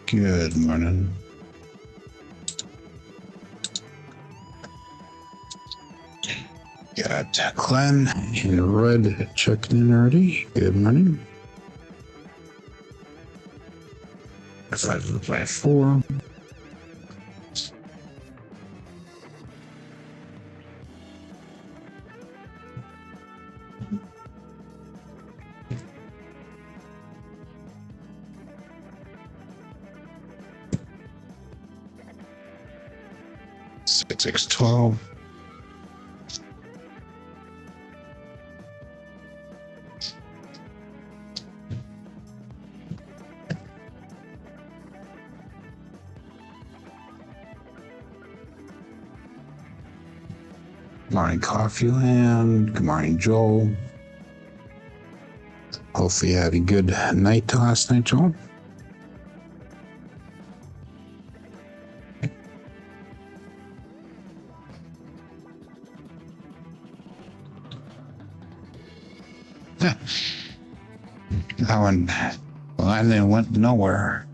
Good morning. Got Glenn and Red checking in already. Good morning. 554. Six 12. Good morning, Coffeeland. Good morning, Joel. Hopefully you had a good night last night, Joel. That one, well, and then went nowhere.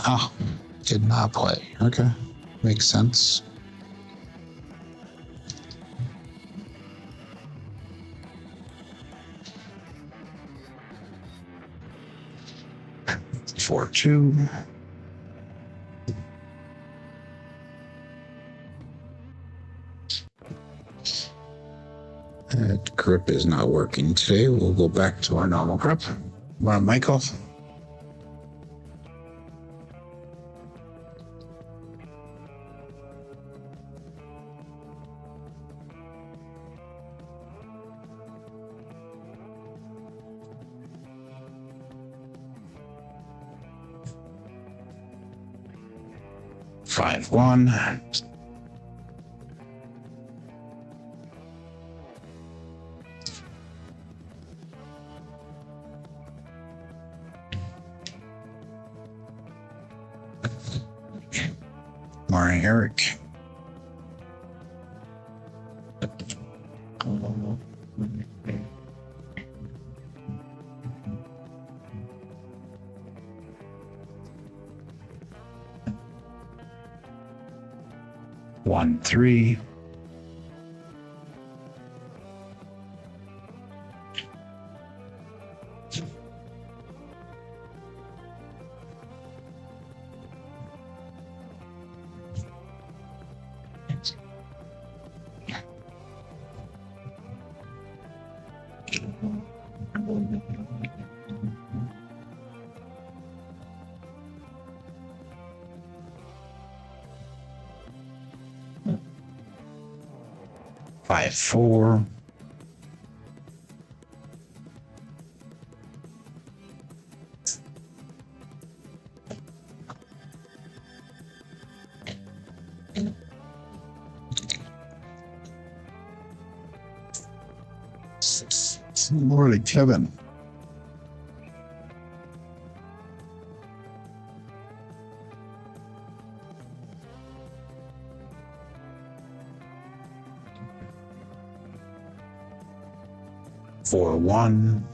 Oh, did not play. Okay, makes sense. Four two. That grip is not working today. We'll go back to our normal grip. Michael. Five one. Morning, Eric. One three. Five four. Morley Kevin. Four one.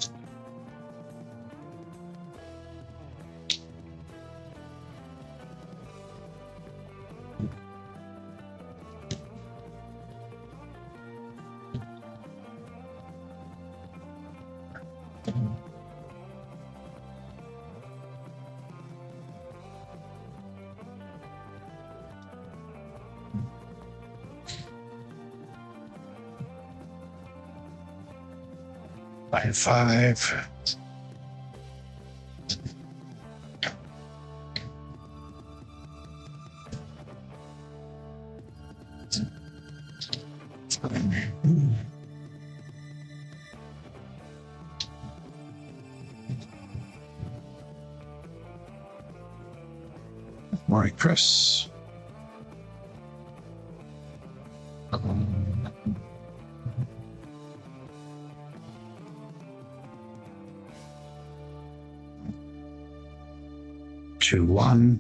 Five. Morning, Chris. 2-1.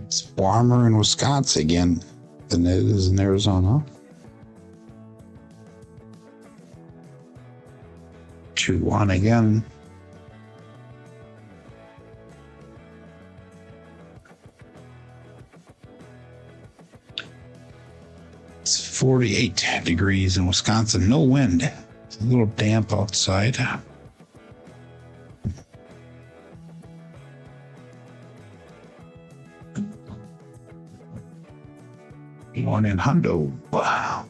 It's warmer in Wisconsin again than it is in Arizona. 2-1 again. It's 48 degrees in Wisconsin. No wind. It's a little damp outside. One in Hundo. Wow.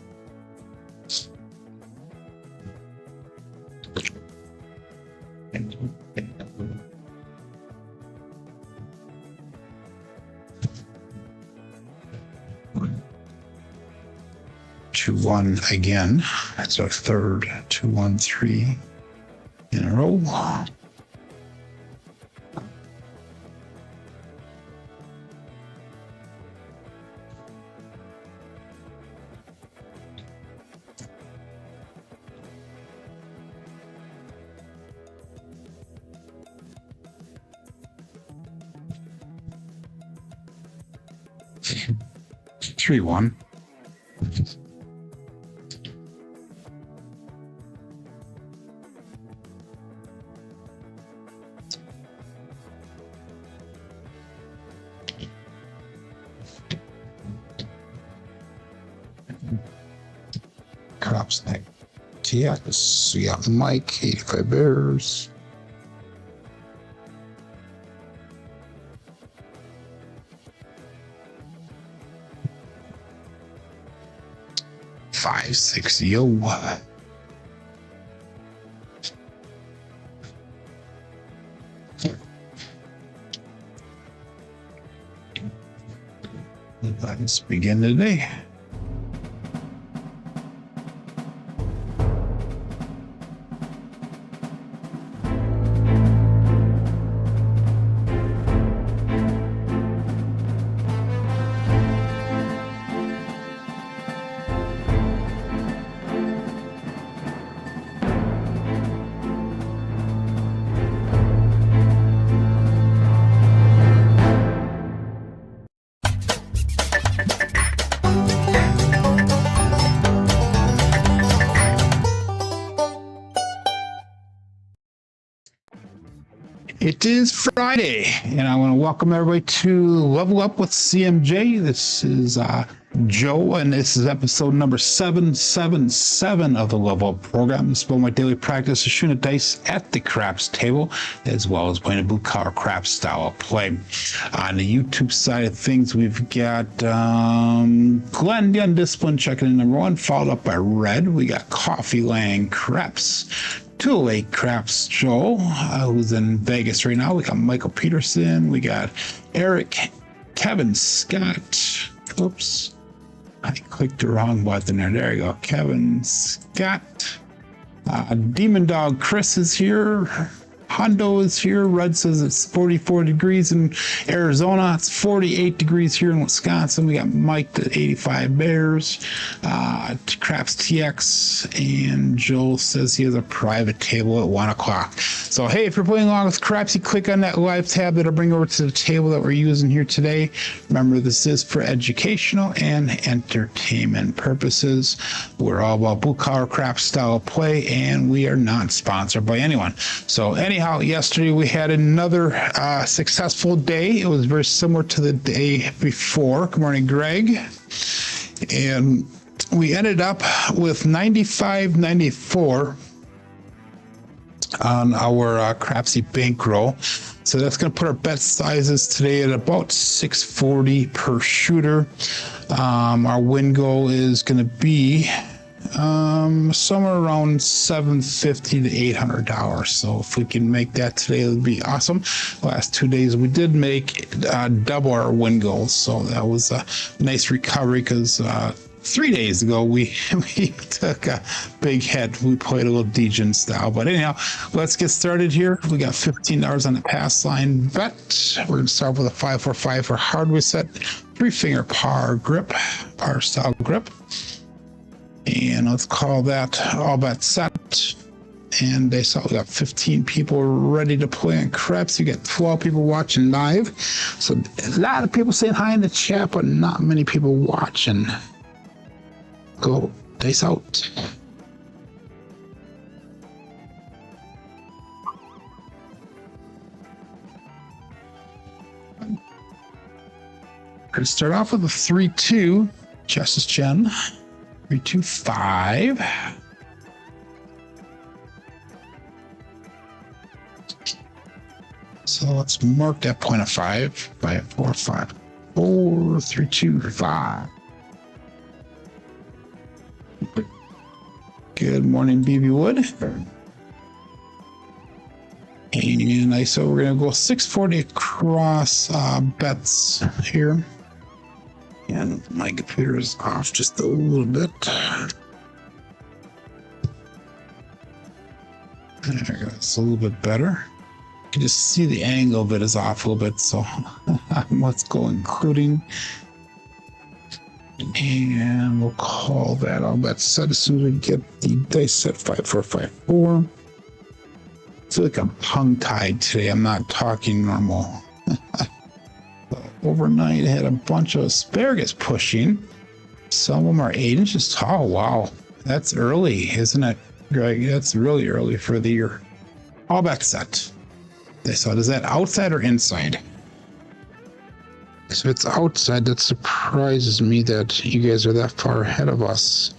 Two, 1 again. That's our third 2-1-3 in a row. Three, 1. Crops neck. TX. We got Mike, 85 Bears. Five, 6, yo. Let's begin today. It is Friday, and I want to welcome everybody to Level Up with CMJ. This is Joe, and this is episode number 777 of the Level Up program. This is about my daily practice of shooting dice at the craps table, as well as playing a blue collar craps style of play. On the YouTube side of things, we've got Glenn, the Undisciplined, checking in number 1, followed up by Red. We got Coffee Land Craps. 208 Craps Joel, who's in Vegas right now. We got Michael Peterson. We got Eric, Kevin Scott. Oops, I clicked the wrong button there. There you go. Kevin Scott. Demon Dog Chris is here. Hondo is here. Red says it's 44 degrees in Arizona. It's 48 degrees here in Wisconsin. We got Mike at 85 Bears, Craps TX, and Joel says he has a private table at 1 o'clock. So, hey, if you're playing along with Crapsee, click on that live tab that'll bring over to the table that we're using here today. Remember, this is for educational and entertainment purposes. We're all about blue collar craps style play, and we are not sponsored by anyone. So, anyhow, yesterday we had another successful day. It was very similar to the day before. Good morning, Greg. And we ended up with 95.94 on our Crapsee bankroll. So that's going to put our bet sizes today at about 640 per shooter. Our win goal is going to be somewhere around $750 to $800. So if we can make that today, it would be awesome. Last 2 days we did make double our win goals, so that was a nice recovery because 3 days ago, we took a big hit. We played a little Degen style. But anyhow, let's get started here. We got $15 on the pass line bet. We're going to start with a 5-4-5 for Hardway set. 3-finger par grip, par style grip. And let's call that all bet set. And they saw we got 15 people ready to play on Crapsee. You got 12 people watching live. So a lot of people saying hi in the chat, but not many people watching. Go, dice out. Gonna start off with a 3-2, Justice Jen. 3-2-5. So let's mark that point of 5 by a 4-5. 4-3-2-5. Good morning, BB Wood. And so we're gonna go 640 across bets here. And my computer is off just a little bit. There we go. It's a little bit better. You can just see the angle of it is off a little bit. So let's go including. And we'll call that all bet set as soon as we get the dice set 5-4-5-4. I feel like I'm tongue-tied today. I'm not talking normal. Overnight, I had a bunch of asparagus pushing. Some of them are 8 inches tall. Wow, that's early, isn't it, Greg? That's really early for the year. All bet set. So is that outside or inside? So it's outside. That surprises me that you guys are that far ahead of us.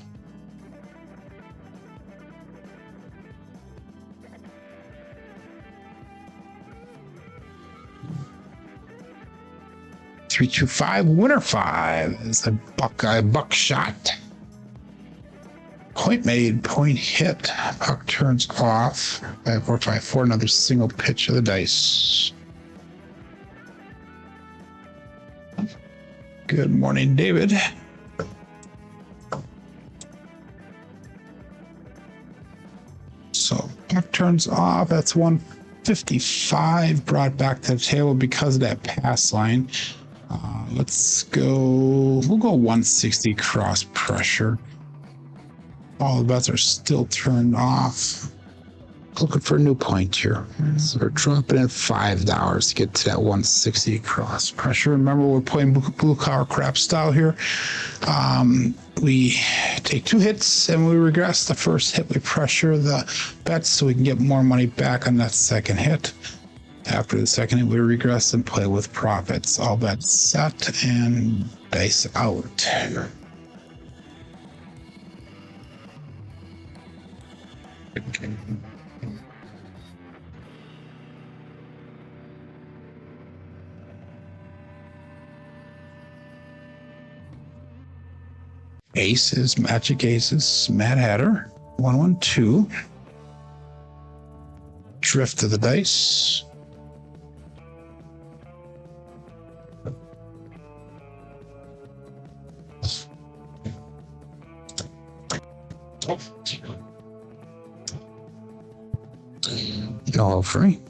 $3-2-5 winner 5 is a Buckeye buckshot. Point made, point hit. Puck turns off. 5-4-5-4. Another single pitch of the dice. Good morning, David. So puck turns off. That's 155 brought back to the table because of that pass line. Let's go. We'll go 160 cross pressure. All the bets are still turned off. Looking for a new point here. So we're dropping in $5 to get to that 160 cross pressure. Remember, we're playing blue collar crap style here. We take 2 hits and we regress. The first hit, we pressure the bets so we can get more money back on that second hit. After the second hit, we regress and play with profits. All bets set and dice out. Aces, magic aces, Mad Hatter, 1-1-2. Drift of the dice. All free.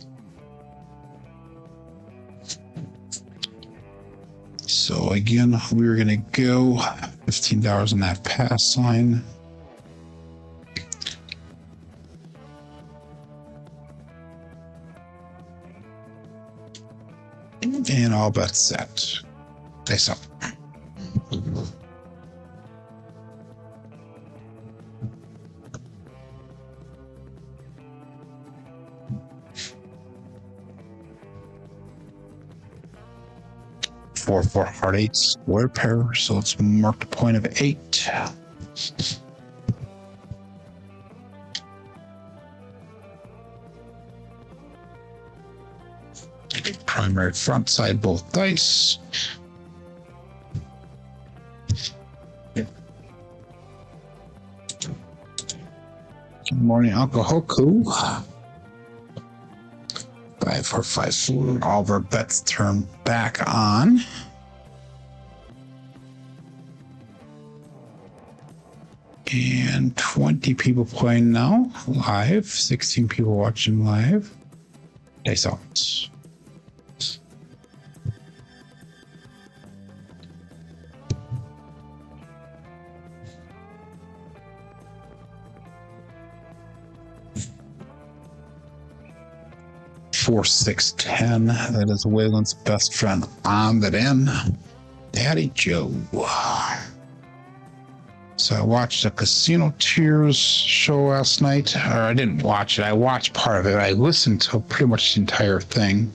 So again, we're gonna go $15 on that pass line. And all bets set. Dice up. For heart 8 square pair, so let's mark the point of 8. Primary front side, both dice. Good morning, Uncle Hoku. 5-4-5-4. All of our bets turn back on. And 20 people playing now, live. 16 people watching live. Dice out. Four, 6, 10. That is Waylon's best friend on that end. Daddy Joe. So I watched a Casino Tears show last night. Or I didn't watch it. I watched part of it. I listened to pretty much the entire thing.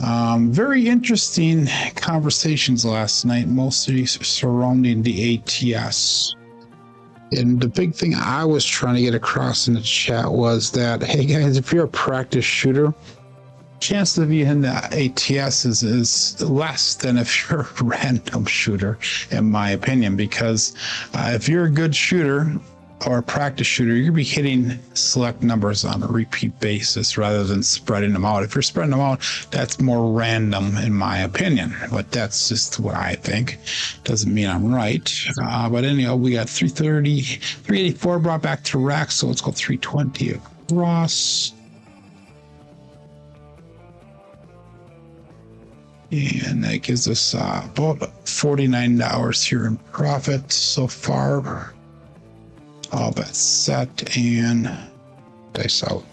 Very interesting conversations last night, mostly surrounding the ATS. And the big thing I was trying to get across in the chat was that, hey guys, if you're a practice shooter, chance of you in the ATS is less than if you're a random shooter, in my opinion, because if you're a good shooter or a practice shooter, you're gonna be hitting select numbers on a repeat basis rather than spreading them out. If you're spreading them out, that's more random, in my opinion, but that's just what I think. Doesn't mean I'm right. But anyhow, we got 330, 384 brought back to rack, so let's go 320 across. And that gives us about $49 here in profit so far. All that set and dice out.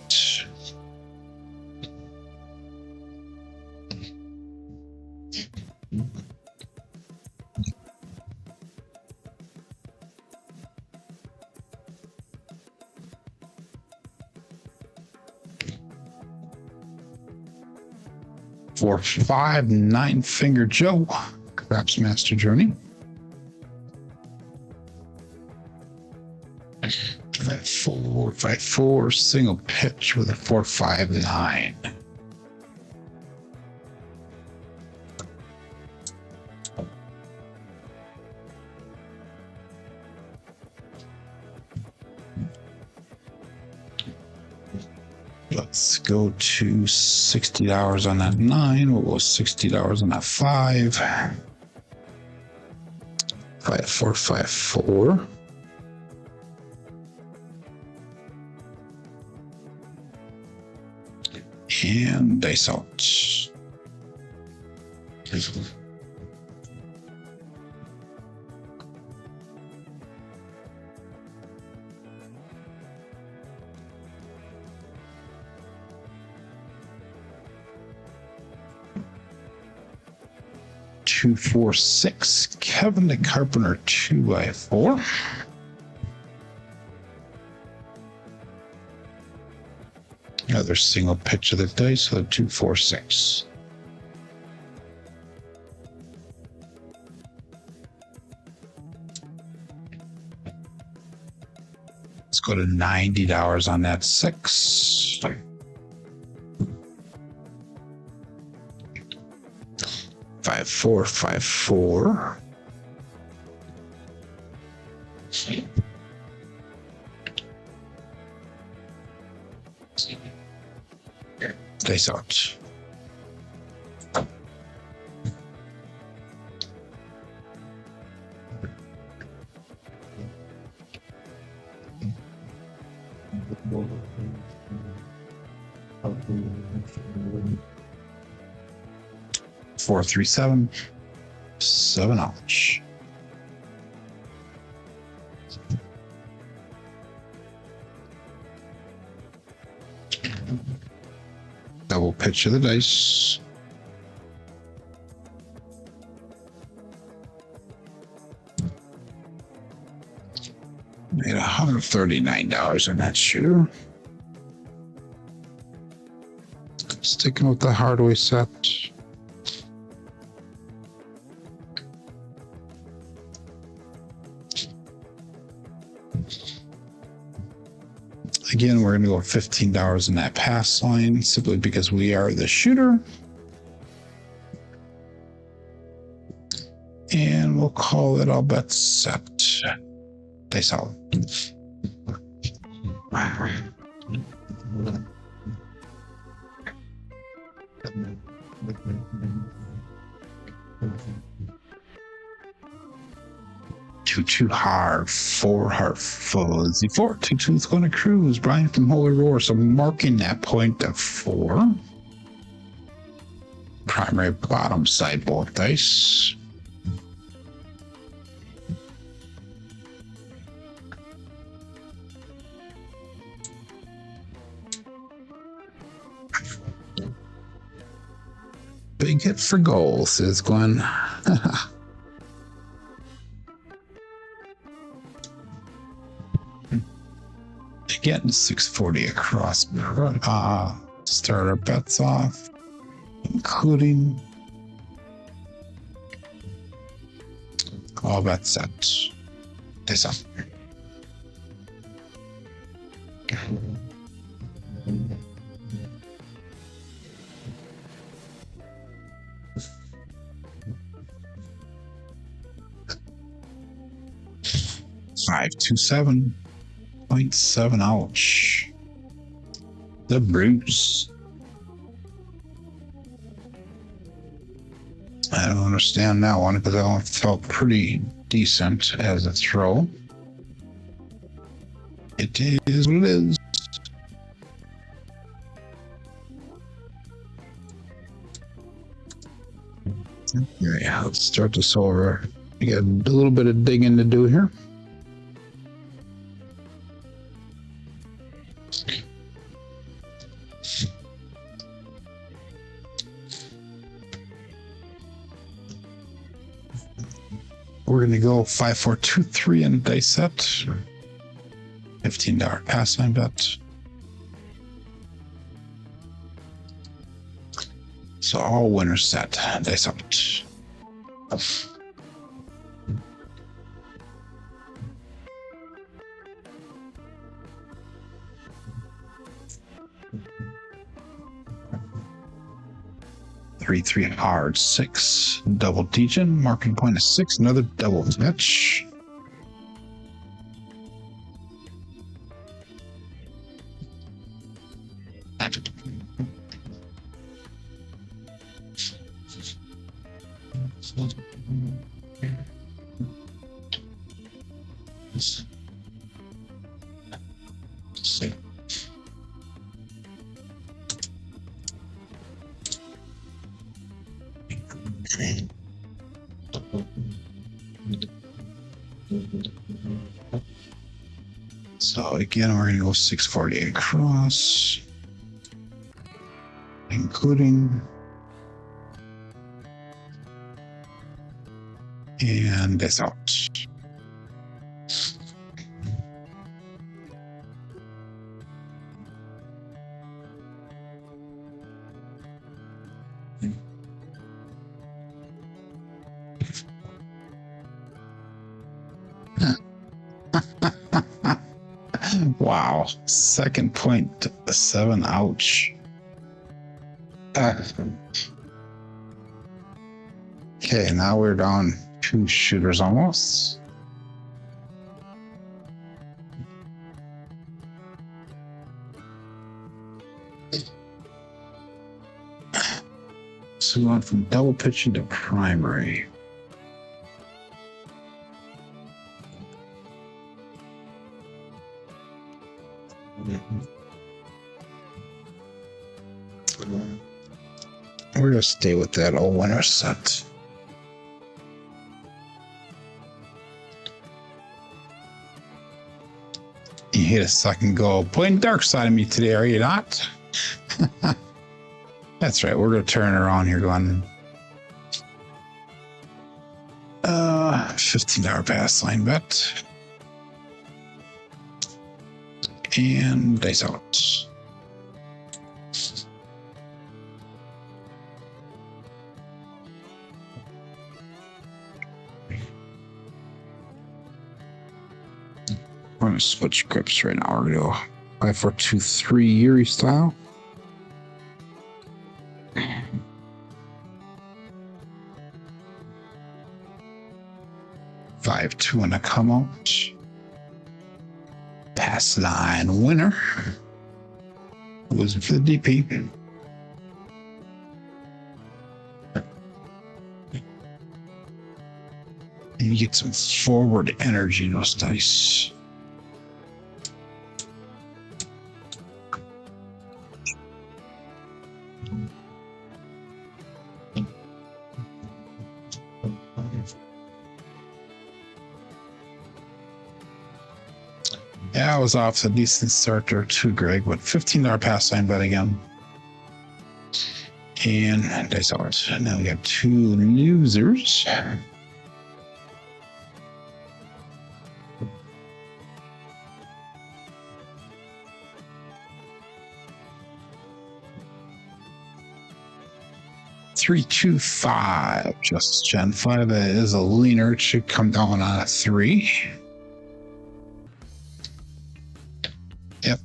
For 5, 9-finger Joe, Craps Master Journey. 5-4, 5-4, single pitch with a 4-5-9. Let's go to $60 on that 9. We'll go $60 on that 5. 5-4, 5-4. And dice out. Two, 4, 6. Kevin the Carpenter 2x4. Another single pitch of the dice, so 2, 4, 6. Let's go to $90 on that 6. 5-4, 5-4. Dice out. Four, 3, 7. $7. Double pitch of the dice. Made $139 on that shooter. Sticking with the Hardway set. Again, we're going to go $15 in that pass line simply because we are the shooter. And we'll call it all bets set. Dice out. 2 hard, 4 hard, fuzzy 4. 2 is going to cruise. Brian from Holy Roar. So marking that point of 4. Primary bottom side both dice. Big hit for goal, says Glenn. Again, 640 across. Start our bets off, including all bets set. This up. $527.7. Ouch. The bruise. I don't understand that one because I felt pretty decent as a throw. It is what it is. Yeah, let's start this over. We got a little bit of digging to do here. We're going to go 5, 4, 2, 3 and dice set. $15 pass line bet. So all winners set. Dice out. Three hard, 6 double degen, marking point of 6, another double match. So again, we're going to go 640 across, including, and this out. Wow, 2.7. Ouch. Okay, now we're down 2 shooters almost. So we went from double pitching to primary. We're gonna stay with that old winner set. You hit a second goal. Playing dark side of me today, are you not? That's right. We're gonna turn her on here, Glenn. $15 pass line bet. And dice out. We're going to switch grips right now. We're going to go 5, 4, 2, 3 Yuri style. Five, 2 and a come out. Pass line winner was for the DP. You get some forward energy in those dice. Yeah, I was off to a decent start there too, Greg, but $15 pass line bet again. And dice out. Now we got two losers. $325. Just Gen 5 is a leaner. It should come down on a 3. Yep.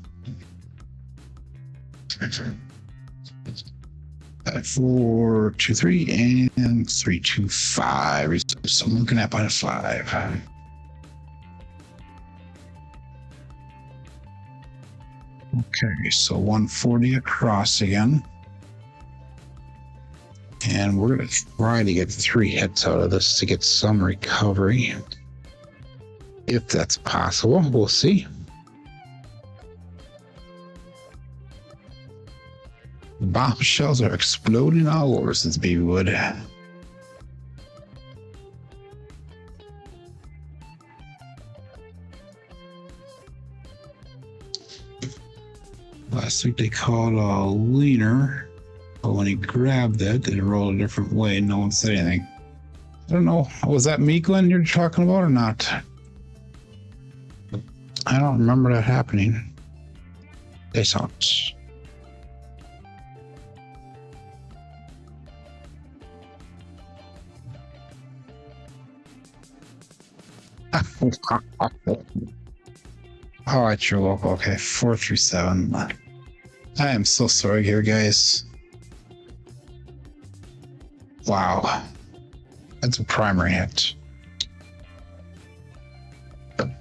4, 2, 3, and 3, 2, 5. So I'm looking at by 5. Okay, so 140 across again. And we're going to try to get 3 hits out of this to get some recovery. If that's possible, we'll see. Bombshells are exploding all over since Babywood. Last week they called a leaner, but when he grabbed it, it rolled a different way. No one said anything. I don't know. Was that me, Glenn, you're talking about or not? I don't remember that happening. They saw it. Oh, it's your local. Okay, 437. I am so sorry here, guys. Wow. That's a primary hit. I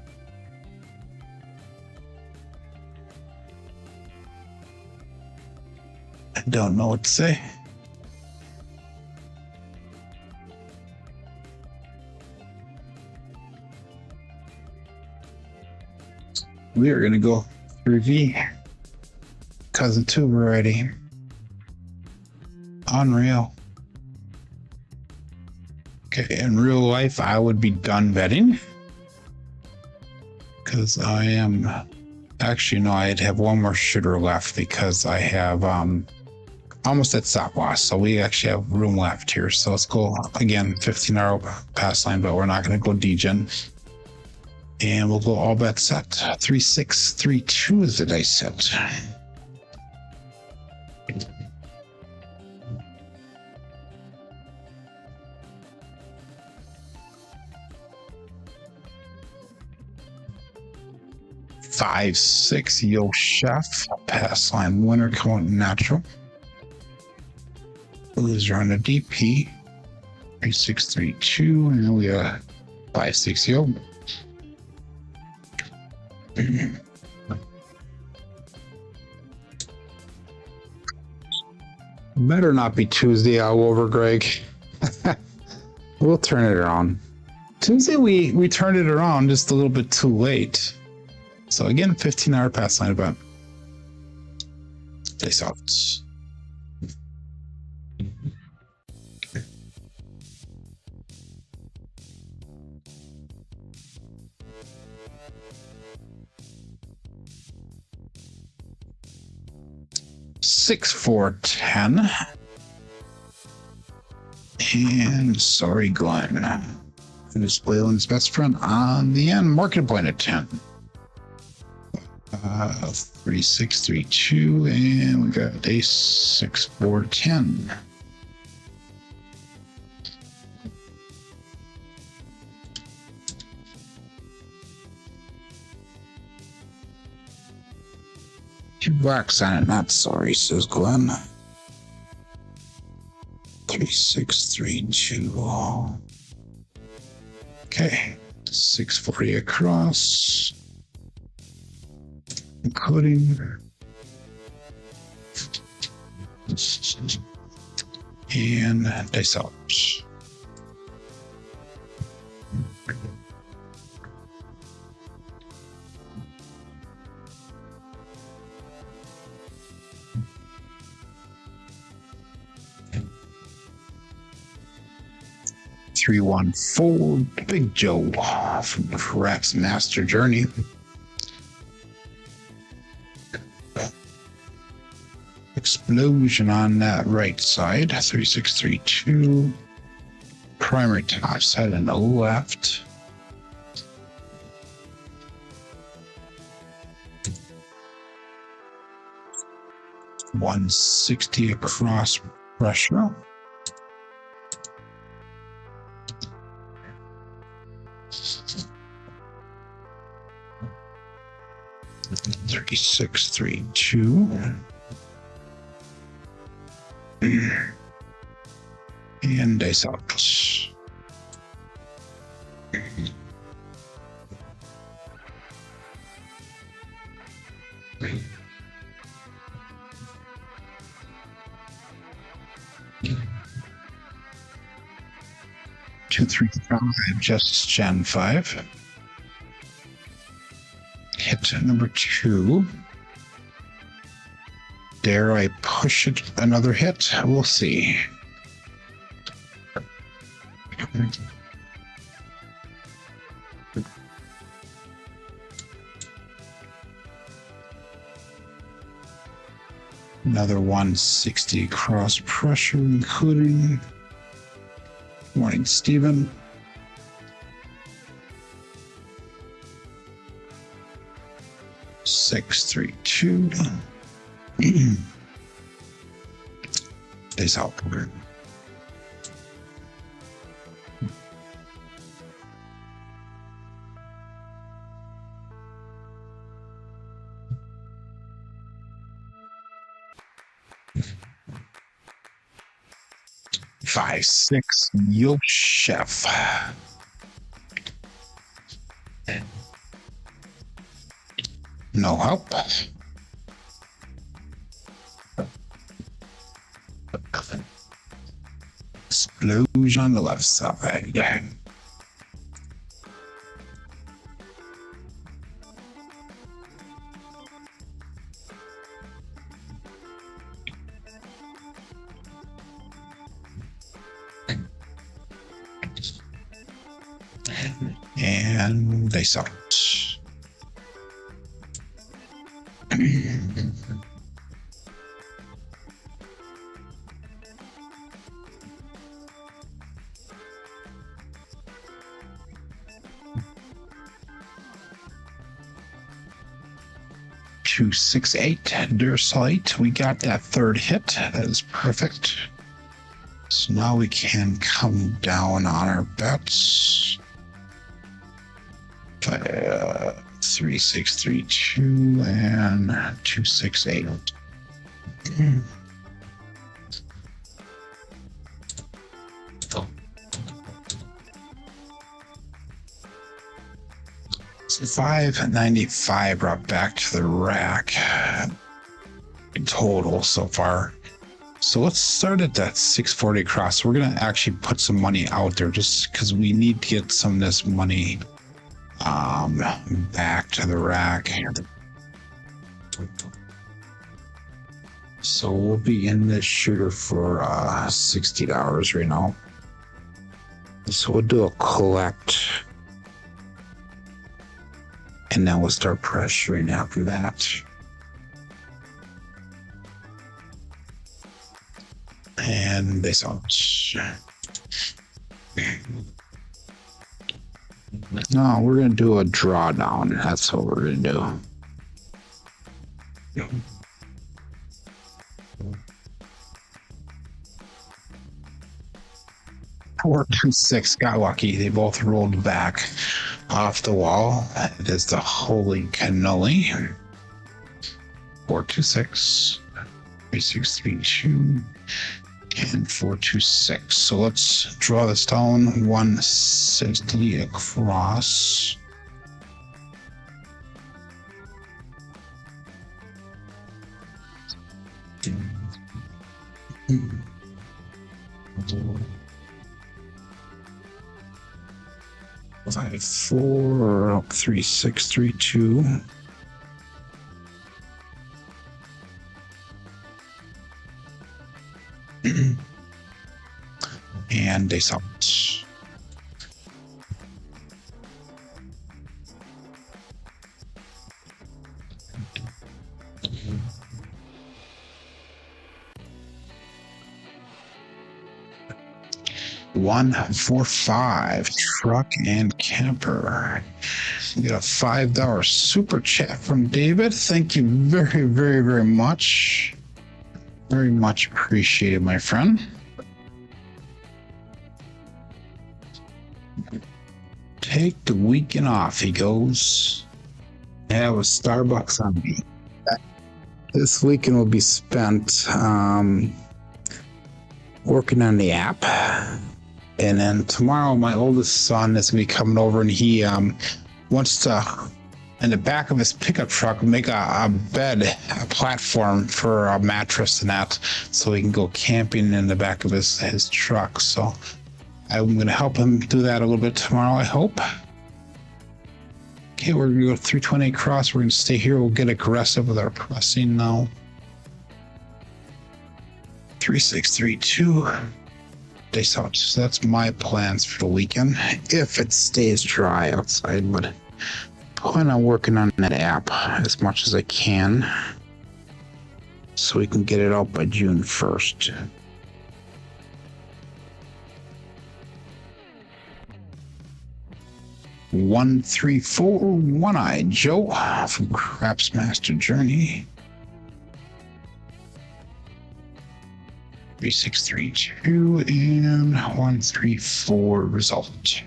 don't know what to say. We are going to go 3V. Cousin 2 variety. Unreal. Okay, in real life, I would be done betting. Because I am... Actually, no, I'd have one more shooter left because I have almost at stop loss. So we actually have room left here. So let's go again, 15-hour pass line, but we're not going to go degen. And we'll go all bet set. 3-6-3-2 is the dice set. Five, 6, Yo Chef. Pass line winner coming natural. Loser on the DP. 3-6-3-2. And we got 5-6 Yo. Better not be Tuesday all over, Greg. We'll turn it around. Tuesday we turned it around just a little bit too late. So again, 15-hour pass line event. Dice out. Six, 4, 10. And sorry, Glenn. And it's Waylon's best friend on the end. Market point at 10. 3-6-3-2, and we got ace 6-4-10. Two blacks on it, not sorry, says Glenn. 3-6-3-2. Okay, 640 across. Including and dice out. 314, Big Joe from Crapsee Master Journey. Explosion on that right side, 3632. Primary top side on the left. $160 across pressure. $36.32. And dice out. Two, 3, 5, just Gen 5. Hit number 2. Dare I push it another hit? We'll see. Another 160 cross pressure, including. Morning, Stephen. $632. Days out. Five, 6, Yo Chef. No help. Explosion on the left side. And they sucked. $268 Deer Site. We got that third hit. That is perfect. So now we can come down on our bets. 3632 and 268. So 595 brought back to the rack in total so far. So let's start at that 640 cross. We're gonna actually put some money out there just because we need to get some of this money back to the rack. So we'll be in this shooter for $60 right now. So we'll do a collect, and then we'll start pressuring after that. And this out. No, we're gonna do a drawdown. That's what we're gonna do. 426 got lucky. They both rolled back off the wall. It is the holy cannoli. 426, 3632, and 426. So let's draw this down. 160 across. Five, 4, 3, 6, 3, 2. And they out. 145 truck and camper. We got a $5 super chat from David. Thank you very, very, very much. Very much appreciated, my friend. Take the weekend off, he goes. Have a Starbucks on me. This weekend will be spent working on the app. And then tomorrow, my oldest son is going to be coming over, and he wants to, in the back of his pickup truck, make a bed, a platform for a mattress and that, so he can go camping in the back of his truck. So I'm going to help him do that a little bit tomorrow, I hope. Okay, we're going to go 328 cross. We're going to stay here. We'll get aggressive with our pressing now. 3632. Days out. So that's my plans for the weekend. If it stays dry outside, but plan on working on that app as much as I can so we can get it out by June 1st. One, 3, 4, one-eyed Joe from Craps Master Journey. 3632 and 134 result.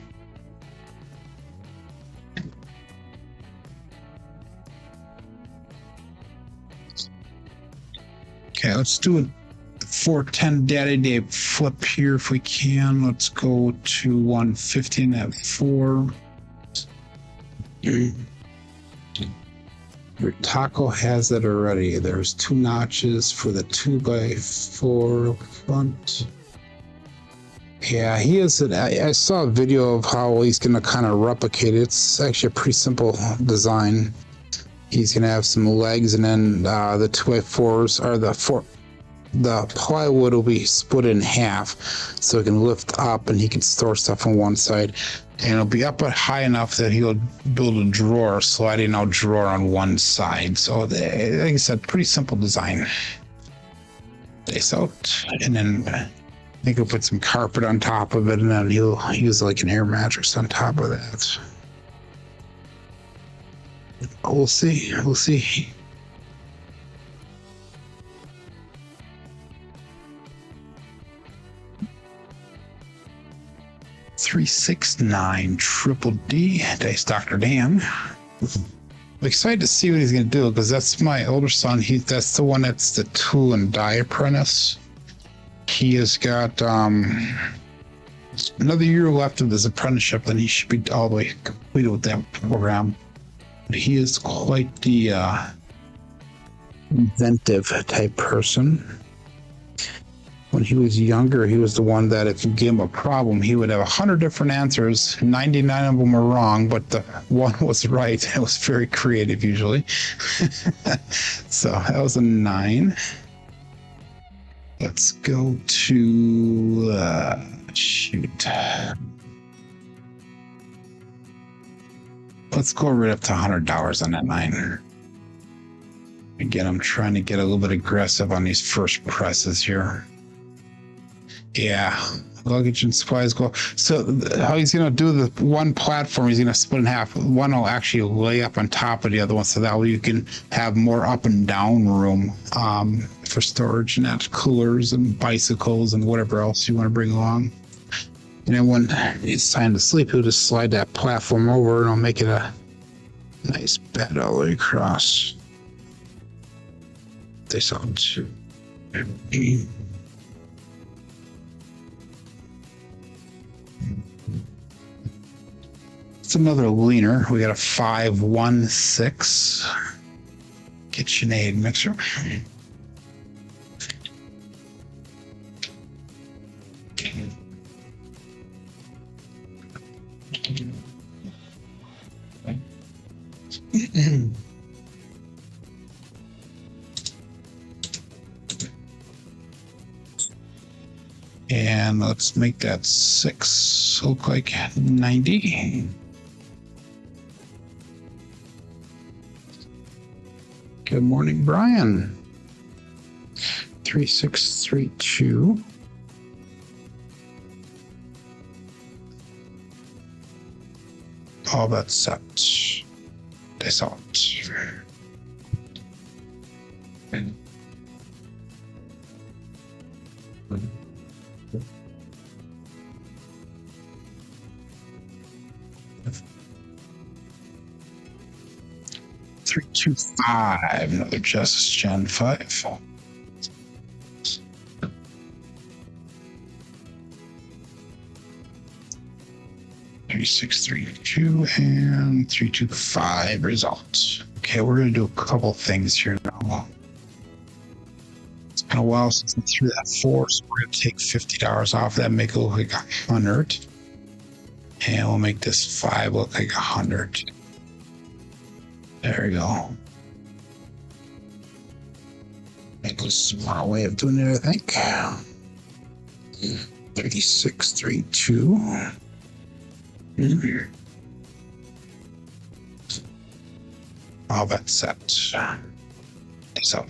Okay, let's do a 410 daddy day flip here if we can. Let's go to 150 and have 4. Your taco has it already. There's 2 notches for the 2x4 front. Yeah, he is. I saw a video of how he's going to kind of replicate it. It's actually a pretty simple design. He's going to have some legs, and then the 2x4s are the plywood will be split in half, so it can lift up and he can store stuff on one side. And it'll be up high enough that he'll build a drawer, sliding out drawer on one side. So, like I said, pretty simple design. This out, and then I think he'll put some carpet on top of it, and then he'll use like an air mattress on top of that. We'll see. We'll see. $369 triple D Dice Dr. Dan. I'm excited to see what he's gonna do, because that's my older son. That's the one that's the tool and die apprentice. He has got another year left of his apprenticeship, and he should be all the way completed with that program. But he is quite the inventive type person. When he was younger, he was the one that if you gave him a problem, he would have 100 different answers. 99 of them were wrong, but the one was right. It was very creative usually. So that was a 9. Let's go to, shoot. Let's go right up to $100 on that 9. Again, I'm trying to get a little bit aggressive on these first presses here. Yeah, luggage and supplies go. So how he's going to do the one platform, he's going to split in half. One will actually lay up on top of the other one, so that way you can have more up and down room for storage, and that's coolers and bicycles and whatever else you want to bring along. And then when it's time to sleep, he'll just slide that platform over, and I'll make it a nice bed all the way across. They sound too. It's another leaner. We got a 516 KitchenAid mixer. And let's make that 6 look like 90. Good morning, Brian. 3632. All that's set. Dice out. Three, two, five. Another Justice Gen 5. 3632 and 325 results. Okay, we're gonna do a couple things here now. It's been a while since we threw that 4, so we're gonna take $50 off that, make it look like 100, and we'll make this 5 look like 100. There we go. Make a smart way of doing it, I think. 3632. All that's set. It's out.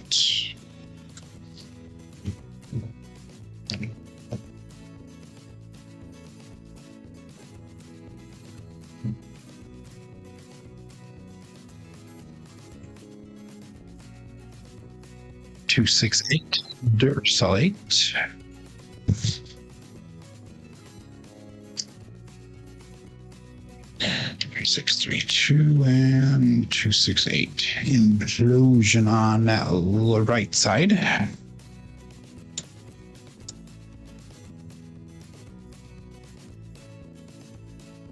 Two, 6, 8. Dursal 8. Six, 3, 2 and 2, 6, 8. Implosion on that right side.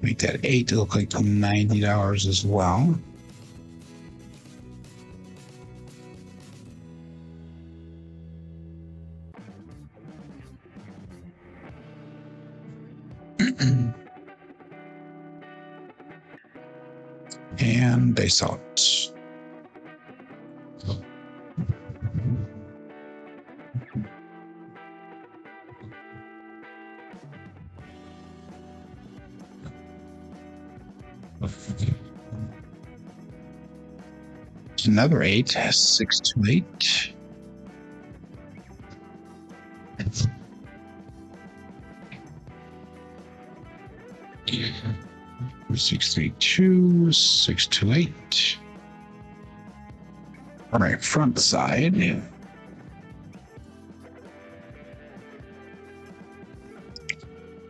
Make that 8 look like $90 as well. And they saw it. Another 8, 6 to 8. 632, 628. All right, front side.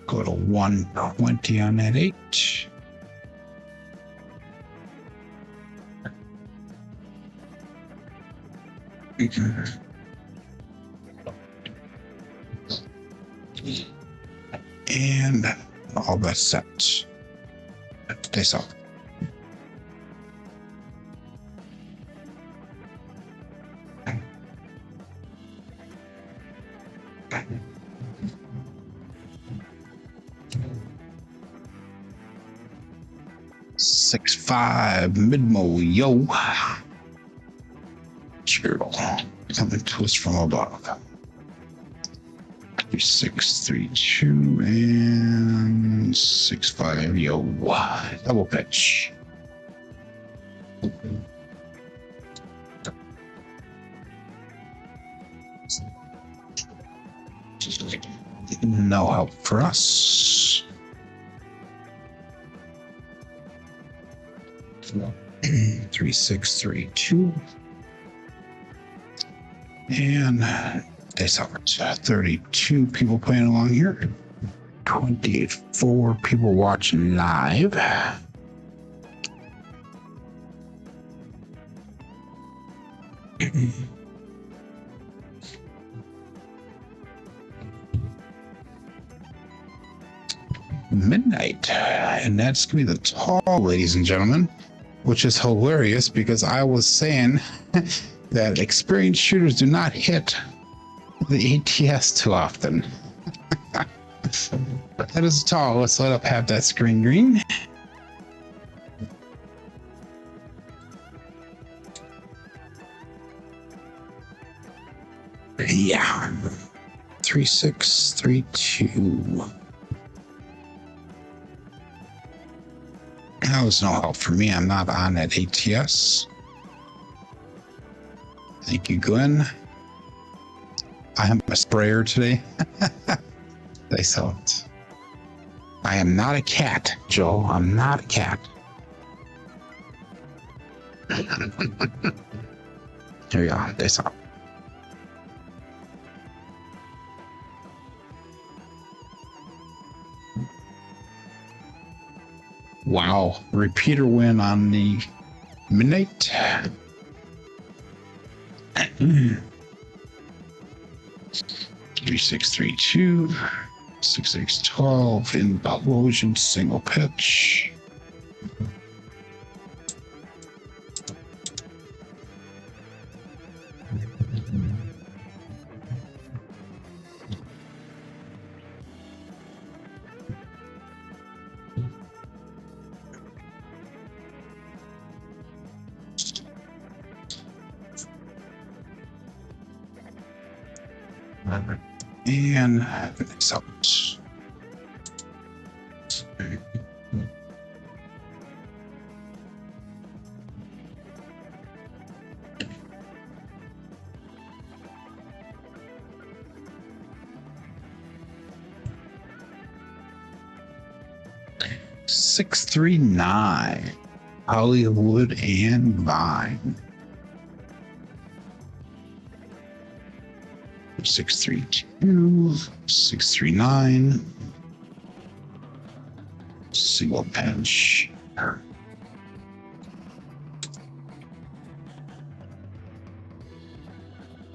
Go to 120 on that 8. And all that's set. This up. Six, 5 mid-mo, yo. Cheryl coming to us from above. 6, 3, 2 and 6, 5, yo. Double pitch. No help for us. 3, 6, 3, 2. And they suffered 32 people playing along here. 24 people watching live. Midnight, and that's gonna be the tall, ladies and gentlemen, which is hilarious because I was saying that experienced shooters do not hit the ATS too often. That is tall. Let's let up have that screen green. Yeah. 3, 6, 3, 2. That was no help for me. I'm not on that ATS. Thank you, Glenn. I am a sprayer today. They saw it. I am not a cat, Joe. I'm not a cat. Here we go. They saw. Wow. Repeater win on the midnight. 3632, 6612 in implosion single pitch. And it's out. Six, 3-9 Hollywood and Vine. 632, 639, single pinch.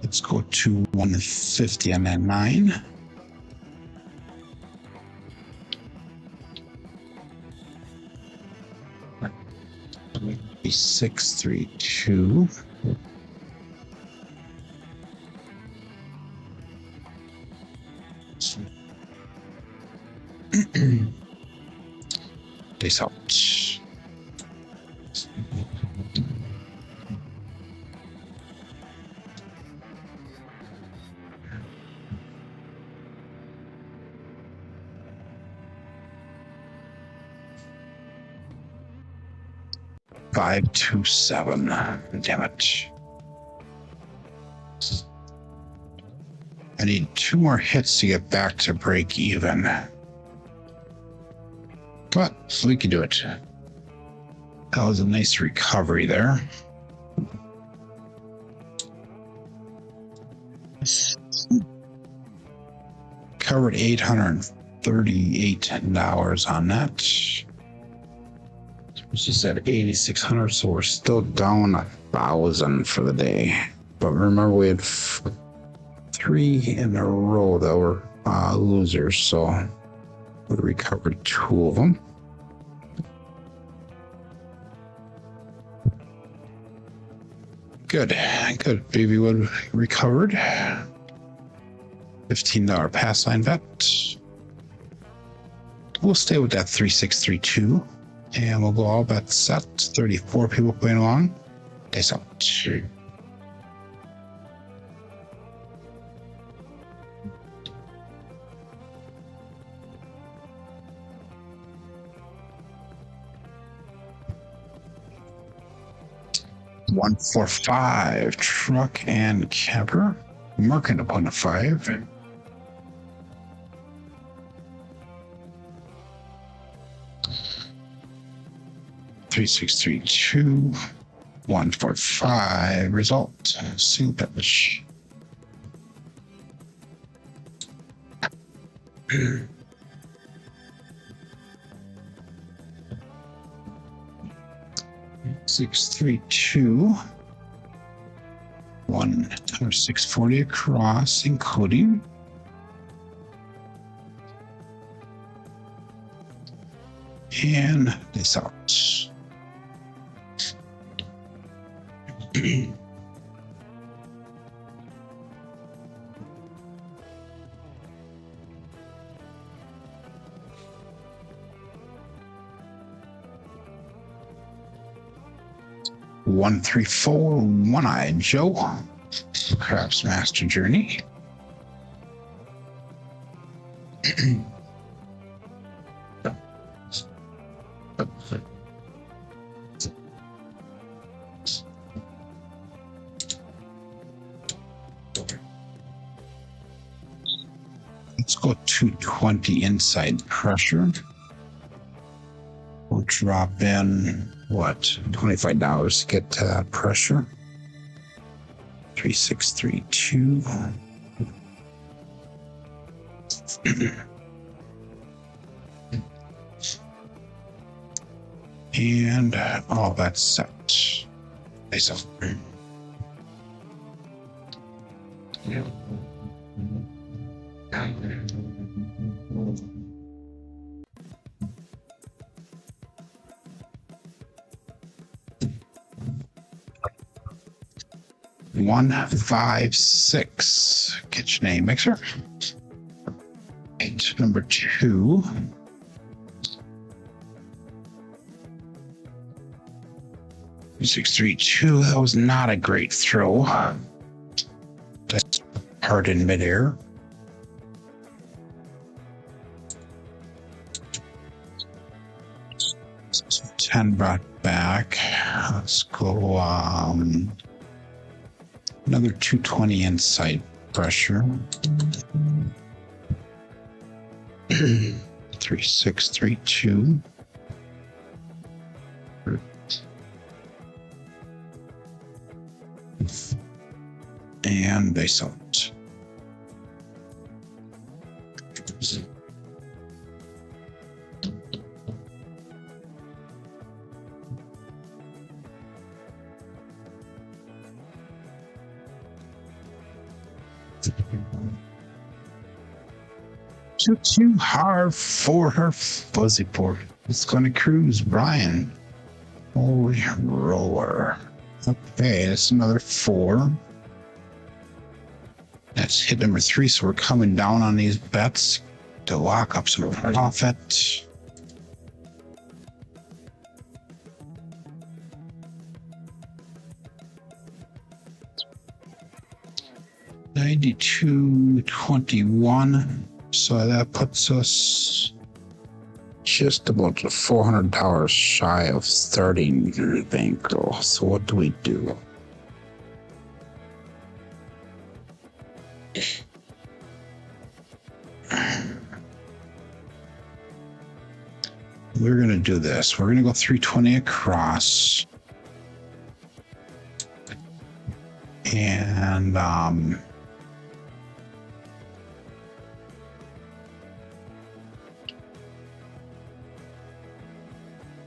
Let's go to 150 on that 9. Be 632. This out. Five, 2, 7. Damn it. I need 2 more hits to get back to break even. But we can do it. That was a nice recovery there. Covered $838 on that. She said 8,600, so we're still down 1,000 for the day. But remember, we had 3 in a row that were losers, so we recovered 2 of them. Good, good. Babywood recovered. $15 pass line bet. We'll stay with that 3632, and we'll go all bets set. 34 people playing along. Dice out. 145 truck and camper. Marking upon a 5. 3632. 145. Result. Single pitch. Six, 3, 2. 1 or 640 across, including. And this out. One, 3, 4, one-eyed Joe. Crapsee Master Journey. Let's go 220 inside pressure. drop in what, $25 to get to that pressure. 3632. And all that's set. Nice. One, 5, 6. KitchenAid mixer. Right, number 2. Six, 3, 2. That was not a great throw. That's hard in midair. So 10 brought back. Let's go. Another 220 inside pressure. 3632. And they sell it. Too hard for her fuzzy port. It's gonna cruise, Brian. Holy roller. Okay, that's another 4. That's hit number 3, so we're coming down on these bets to lock up some profit. $92.21. So that puts us just about $400 shy of starting the bankroll. So what do we do? We're going to do this. We're going to go 320 across. And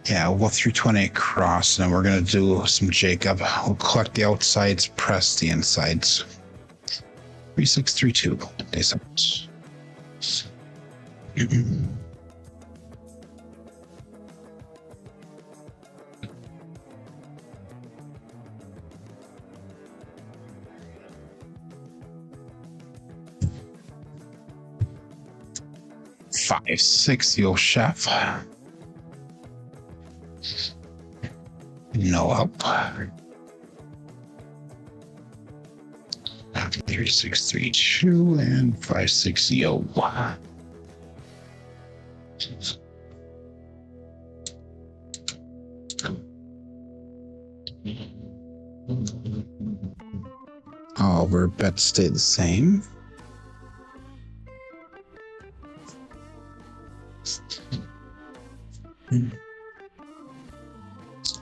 yeah, we'll go 320 across, and then we're going to do some Jacob. We'll collect the outsides, press the insides. 3632. Days out. 560, old chef. No help. 3632 and 560. All our bets stay the same.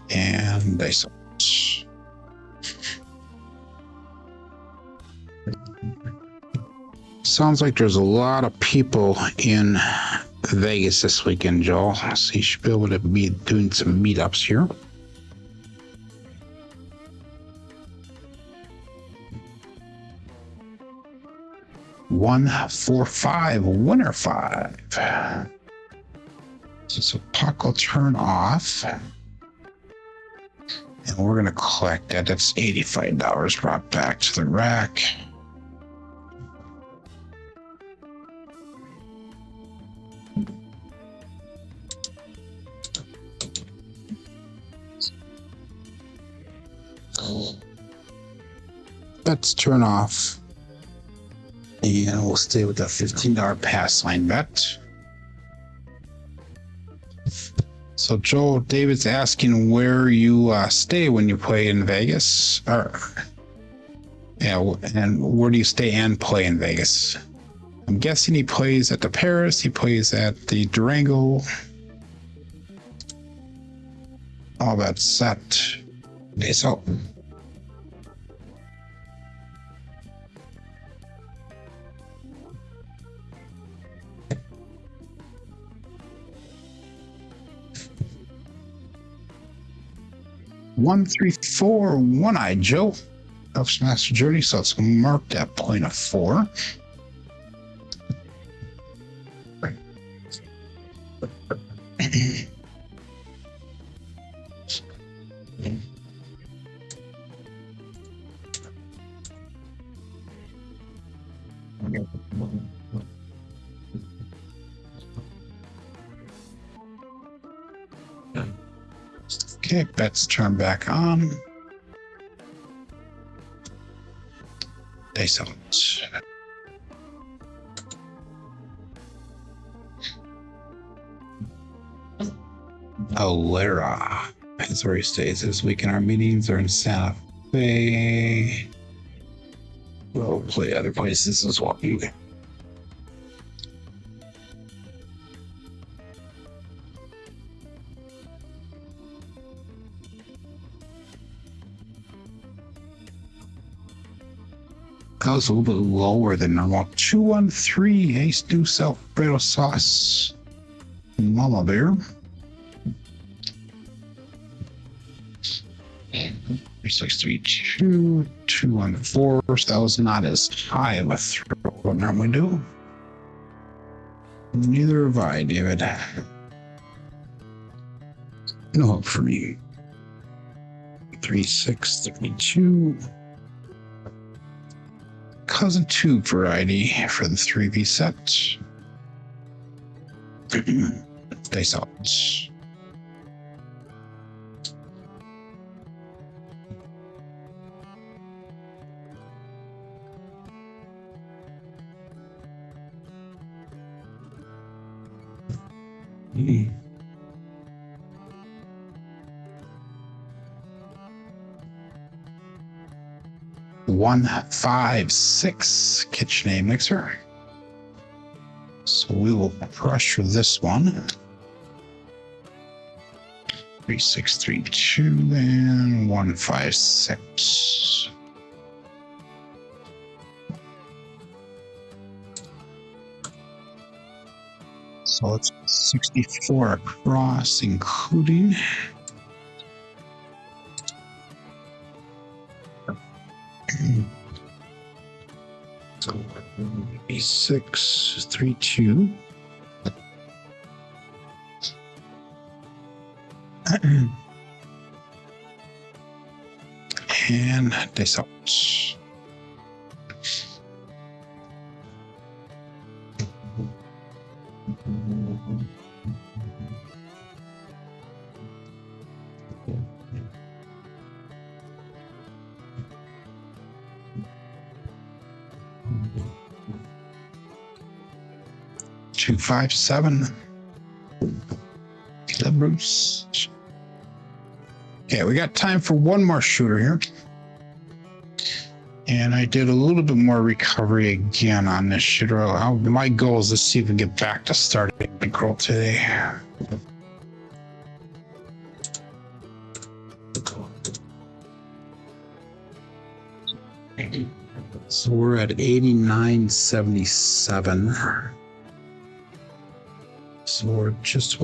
And they saw it. Sounds like there's a lot of people in Vegas this weekend, Joel. So you should be able to be doing some meetups here. $145, winner 5. So puck will turn off. And we're going to collect that. That's $85 brought back to the rack. Let's turn off. And we'll stay with the $15 pass line bet. So Joel, David's asking where you stay when you play in Vegas. Yeah, and where do you stay and play in Vegas? I'm guessing he plays at the Paris. He plays at the Durango. All that set. Peace out. One, 3, 4, one-eyed Joe. Helps master journey, so it's marked at point of 4. Okay, bets turn back on. Dice out. Harrah. That's where he stays this week. Our meetings are in Santa Fe. We'll play other places as well. That was a little bit lower than normal. 213 Ace Deuce Alfredo Sauce. Mama Bear. 3632, 214. That was not as high of a throw as I normally do. Neither have I, David. No hope for me. 3632. Cousin 2 variety for the 3V set. Dice out. One, 5, 6 KitchenAid mixer. So we will pressure this one. 3632 and 156. So it's 64 across, including. B632. And dice out. Two, 5, 7. Bruce. Okay, we got time for one more shooter here. And I did a little bit more recovery again on this shooter. My goal is to see if we can get back to starting the girl today. So we're at 89.77. So we're just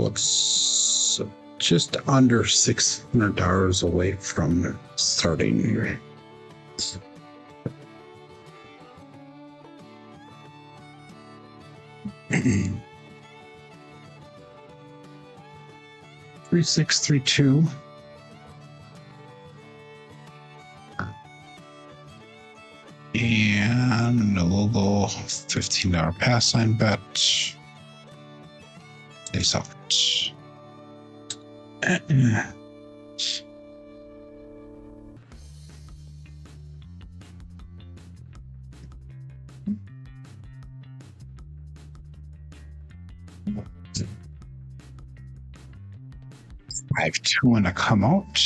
under $600 away from starting. Three, 6, 3, 2. And a little $15 pass sign bet. Face out. 5-2 and a come out.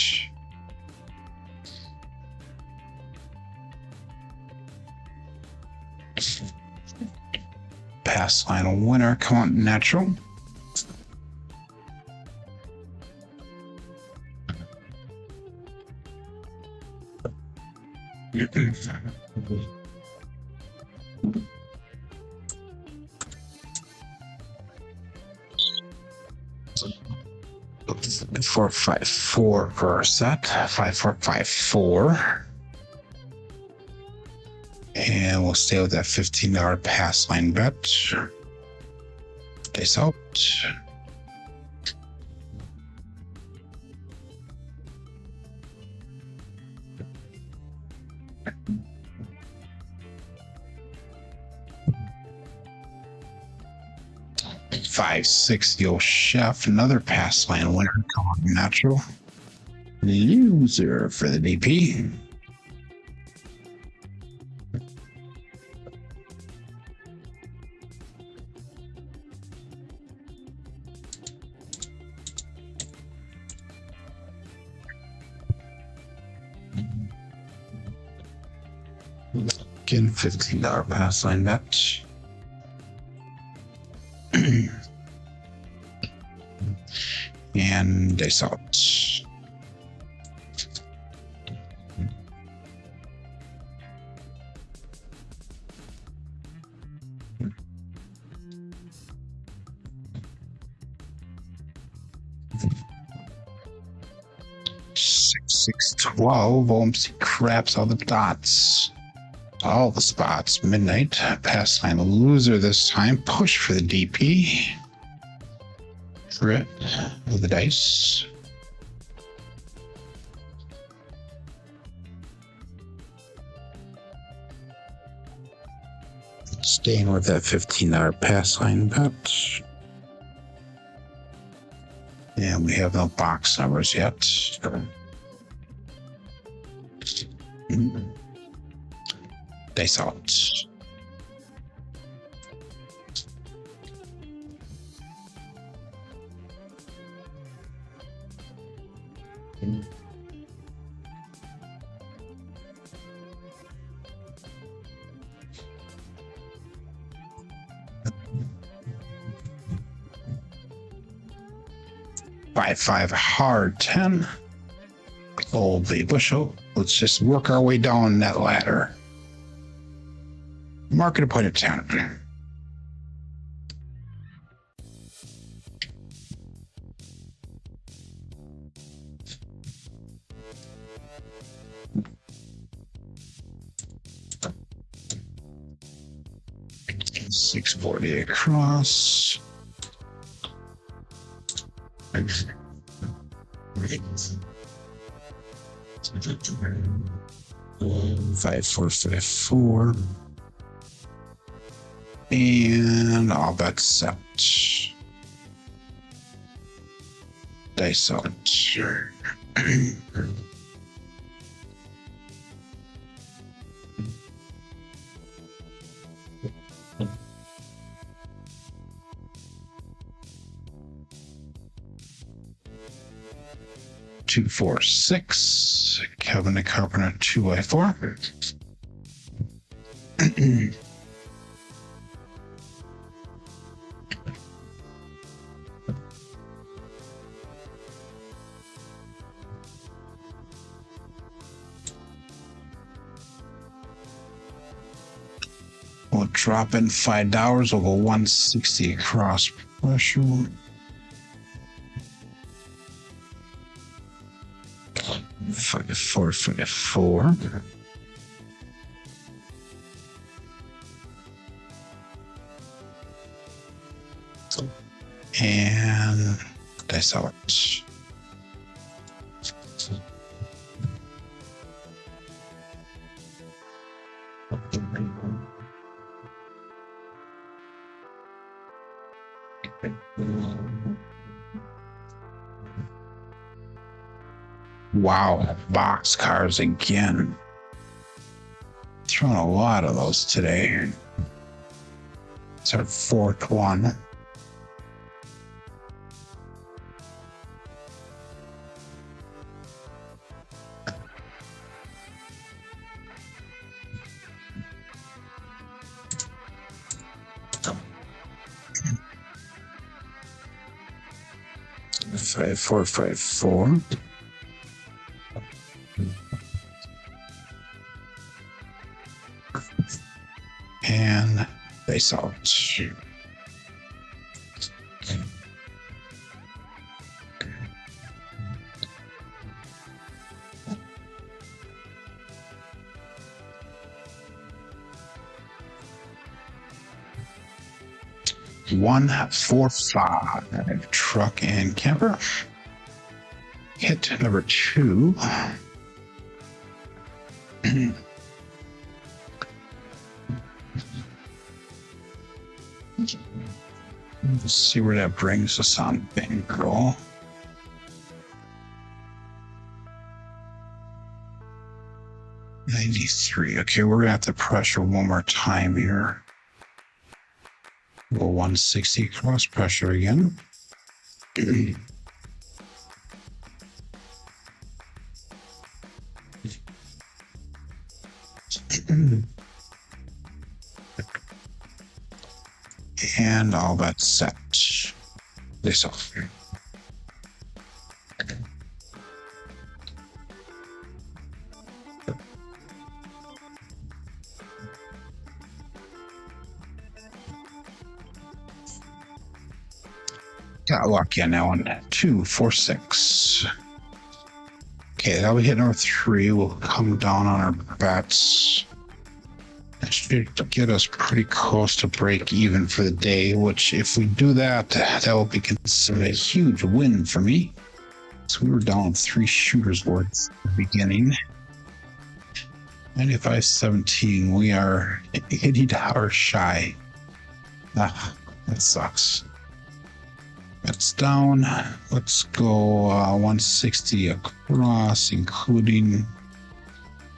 Pass line winner, come out natural. $454 per set. 5454. And we'll stay with that $15 pass line bet. Dice out. $560 chef, another pass line winner, natural. Loser for the DP. Again, $15 pass line bet. And dice out. Six 12. OMC craps all the dots. All the spots. Midnight. Pass line loser this time. Push for the DP. Crit with the dice. Staying with that $15 pass line bet. And we have no box numbers yet. Dice out. Five hard 10. Holy bushel. Let's just work our way down that ladder. Market a point of 10. $640 across. $5,454. And all bets set. Dice out. Two, 4, 6. Kevin the Carpenter 2x4. We'll drop in $5. We'll go 160 across pressure. $4. And dice out. Wow, box cars again. Throwing a lot of those today. It's our fourth one. $5,454. Dice out. One, 4, 5. Truck and camper. Hit number 2. Let's see where that brings us on bankroll. $93. Okay, we're gonna have to pressure one more time here. Go 160 cross pressure again. And all that set. This off. Got lucky on that one. 2, 4, 6. Okay, that'll be hit number 3. We'll come down on our bets. That should get us pretty close to break even for the day, which if we do that, that will be considered a huge win for me. So we were down 3 shooters worth at the beginning. 95.17. We are $80 shy. That sucks. That's down. Let's go 160 across, including.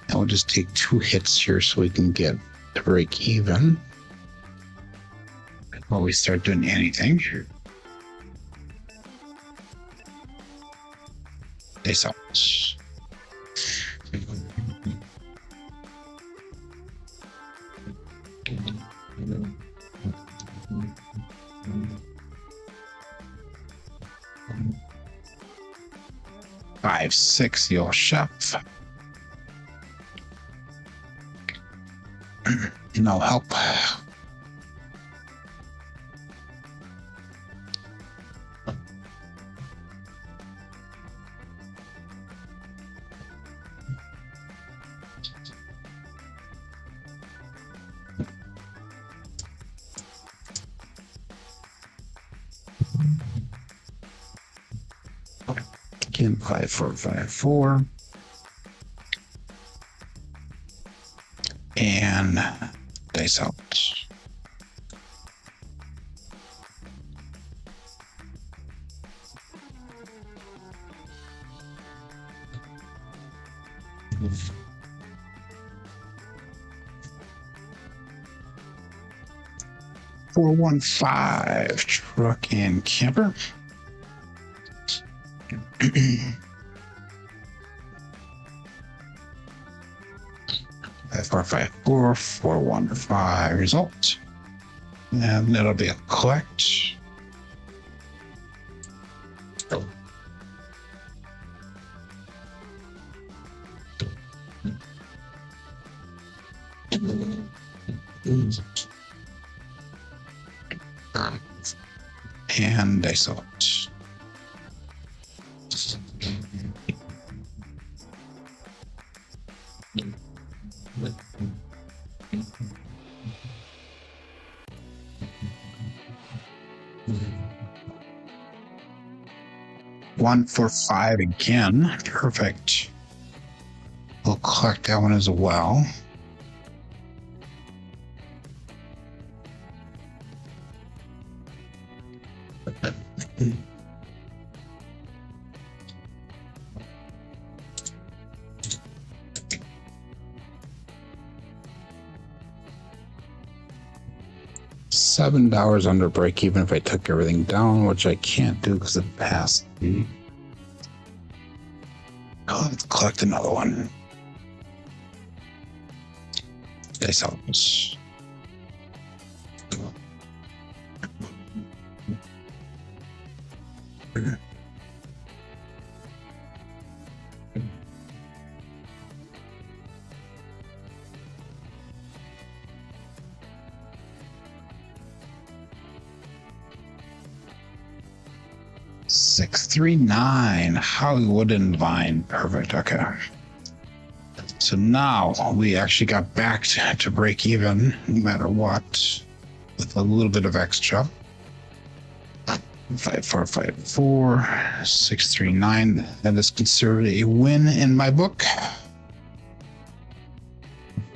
And we'll just take 2 hits here so we can get to break even while we start doing anything. This out. Five, 6, your chef. No help. Again, 5, 4, 5, 4. And dice out. Four, 1, 5. Truck and camper. 5, 4, 5, 4, 4, 1, 5 result. And that'll be a collect. And dice out. One for 5 again. Perfect. We'll collect that one as well. $7 under break even if I took everything down, which I can't do because it passed. Oh, let's collect another one. Dice out. 639. Hollywood and Vine. Perfect. Okay. So now we actually got back to break even, no matter what, with a little bit of extra. 5454, 639. That is considered a win in my book.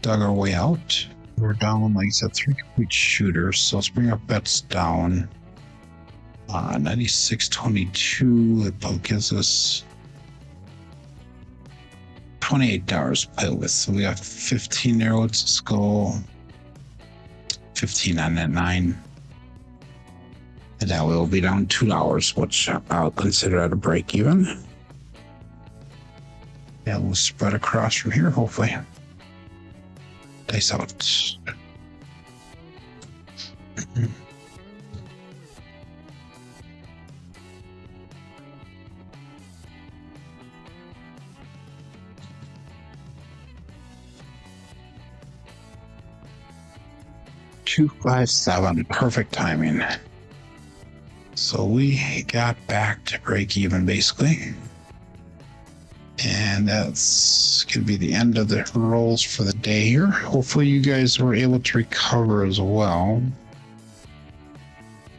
Dug our way out. We're down, like I said, 3 complete shooters. So let's bring our bets down. 96.22. That gives us $28 to play with. So we have 15 there. Let's go 15 on that 9. And that will be down $2, which I'll consider at a break even. Yeah, we'll spread across from here, hopefully. Dice out. $257, perfect timing. So we got back to break even basically. And that's going to be the end of the rolls for the day here. Hopefully you guys were able to recover as well.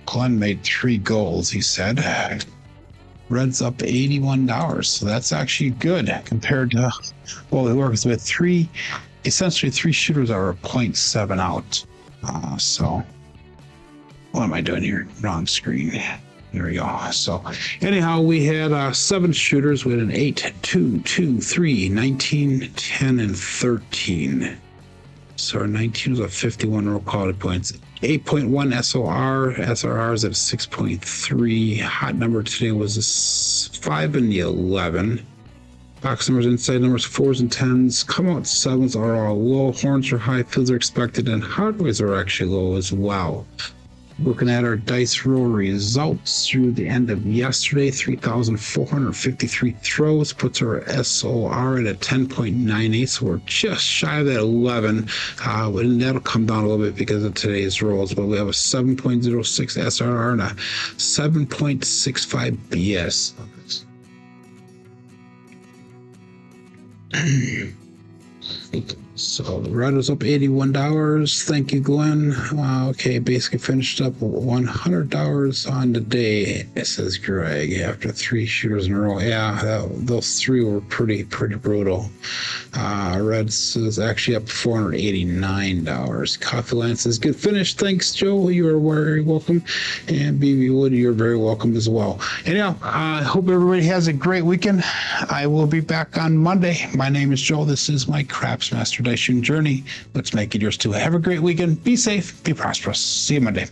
Glenn made 3 goals, he said. Red's up $81, so that's actually good compared to, well, it works with essentially 3 shooters are a 0.7 out. So what am I doing here? Wrong screen. There we go. So anyhow, we had 7 shooters. We had an 8, 2, 2, 3, 19, 10, and 13. So our 19 was a 51 roll quality points. 8.1 SOR. SRR is at 6.3. Hot number today was a 5 and the 11. Box numbers, inside numbers, 4s and 10s. Come out 7s are all low. Horns are high. Fields are expected. And hardways are actually low as well. Looking at our dice roll results through the end of yesterday, 3,453 throws puts our SOR at a 10.98, so we're just shy of that 11. And that'll come down a little bit because of today's rolls, but we have a 7.06 SRR and a 7.65 BS. So the red was up $81. Thank you, Glenn. Okay, basically finished up $100 on the day. It says Greg after 3 shooters in a row. Yeah, those 3 were pretty brutal. Reds is actually up $489. Coffee Lance is good finish. Thanks, Joe. You are very welcome. And BB Wood, you're very welcome as well. Anyhow, I hope everybody has a great weekend. I will be back on Monday. My name is Joe. This is my Craps Master Dice Shooting Journey. Let's make it yours too. Have a great weekend. Be safe. Be prosperous. See you Monday.